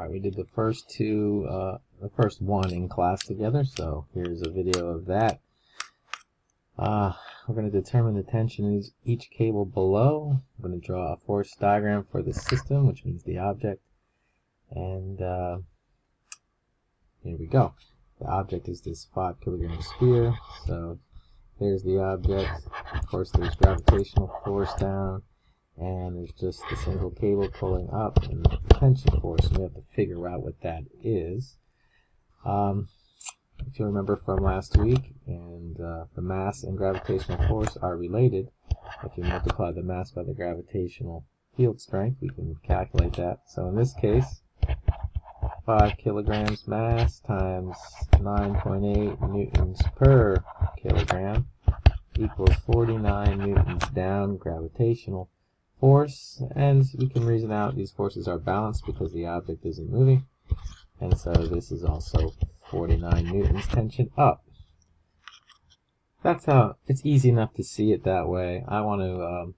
Alright, we did the first one in class together, so here's a video of that. We're going to determine the tension in each cable below. I'm going to draw a force diagram for the system, which means the object. And here we go. The object is this 5 kilogram sphere. So there's the object. Of course, there's gravitational force down, and there's just a single cable pulling up, and the tension force. And we have to figure out what that is. If you remember from last week, and the mass and gravitational force are related. If you multiply the mass by the gravitational field strength, we can calculate that. So in this case, 5 kilograms mass times 9.8 newtons per kilogram equals 49 newtons down gravitational force. And we can reason out these forces are balanced because the object isn't moving. And so this is also 49 newtons tension up. That's how it's easy enough to see it that way. I want to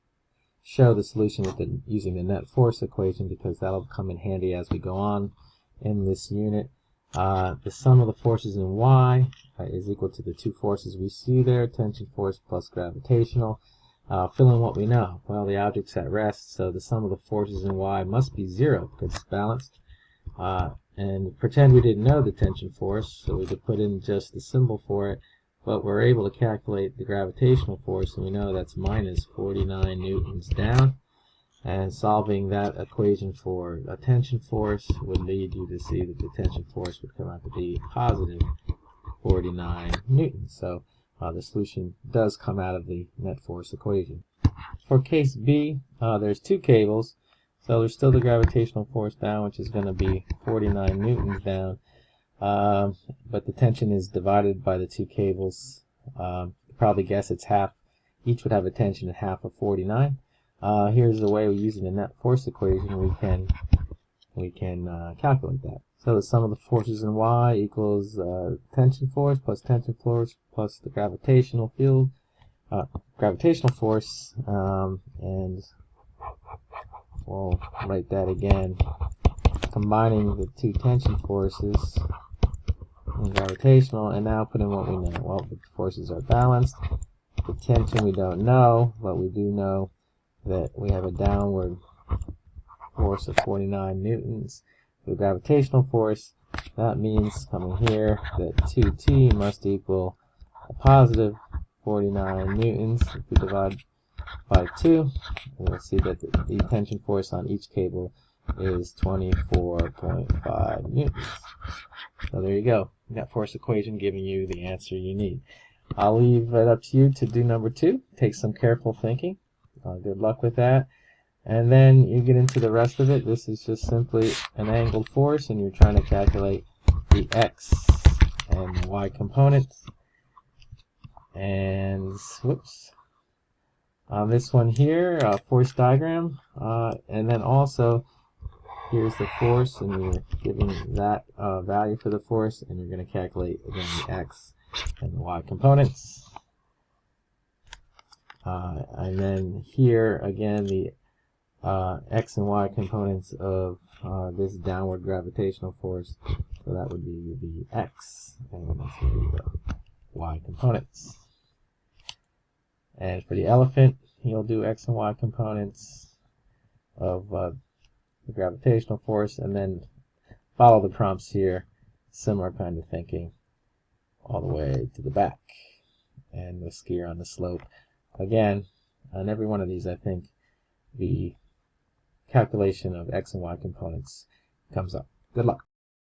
show the solution with using the net force equation, because that'll come in handy as we go on in this unit. The sum of the forces in Y is equal to the two forces we see there, tension force plus gravitational. Fill in what we know. Well, the object's at rest, so the sum of the forces in Y must be 0 because it's balanced. And pretend we didn't know the tension force, so we could put in just the symbol for it, but we're able to calculate the gravitational force, and we know that's minus 49 newtons down. And solving that equation for a tension force would lead you to see that the tension force would come out to be positive 49 newtons. So the solution does come out of the net force equation. For case B, there's 2 cables. So there's still the gravitational force down, which is going to be 49 newtons down. But the tension is divided by the 2 cables. You probably guess it's half. Each would have a tension of half of 49. Here's the way we're using the net force equation. We can calculate that. So the sum of the forces in Y equals tension force plus the gravitational field, gravitational force, and we'll write that again, combining the 2 tension forces and gravitational, and now put in what we know. Well, the forces are balanced. The tension we don't know, but we do know that we have a downward force of 49 newtons. The gravitational force, that means coming here that 2t must equal a positive 49 newtons. If we divide by 2, we'll see that the tension force on each cable is 24.5 newtons. So there you go. Net force equation giving you the answer you need. I'll leave it up to you to do number 2. Take some careful thinking. Good luck with that. And then you get into the rest of it. This is just simply an angled force, and you're trying to calculate the x and y components. And whoops. On this one here, force diagram, and then also here's the force, and you're giving that value for the force, and you're going to calculate again the x and the y components. And then here again the x and y components of this downward gravitational force. So that would be the x, and that's the y components. And for the elephant, you'll do x and y components of the gravitational force, and then follow the prompts here. Similar kind of thinking all the way to the back. And the skier on the slope. Again, on every one of these, I think the calculation of x and y components comes up. Good luck.